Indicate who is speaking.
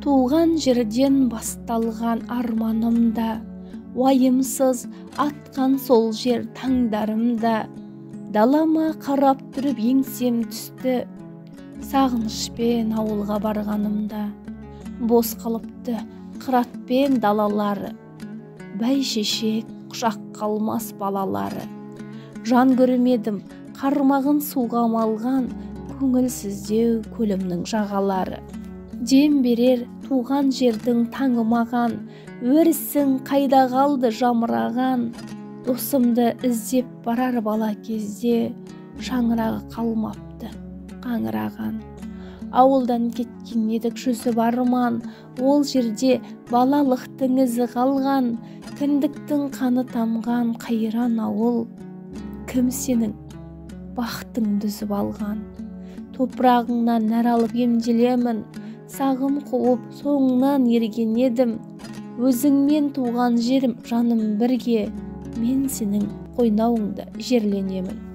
Speaker 1: Туған жерден басталған арманымда, уайымсыз атқан сол жер таңдарымда, далама қарап тұрып еңсем түсті, сағынышпен ауылға барғанымда. Бос қалыпты қыратпен далалары, бәйшешек құшақ қалмас балалары. Жан көрмедім қармағын суға малған, көңілсіздеу көлімнің жағалары. Дем берер туған жердің таңы маған, өрісің қайда қалды жамыраған. Досымды іздеп барар бала кезде, шаңырағы қалмапты қаңыраған. Ауылдан кеткен едік жүзіп арман, ол жерде балалықтың ізі қалған. Кіндіктің қаны тамған қайран ауыл, кім сенің бақытыңды үзіп алған. Топырағыңнан нәр алып емделемін, сағым қуып соңынан ерген едім. Өзіңмен туған жерім жаным бірге, мен сенің қойнауыңда жерленемін.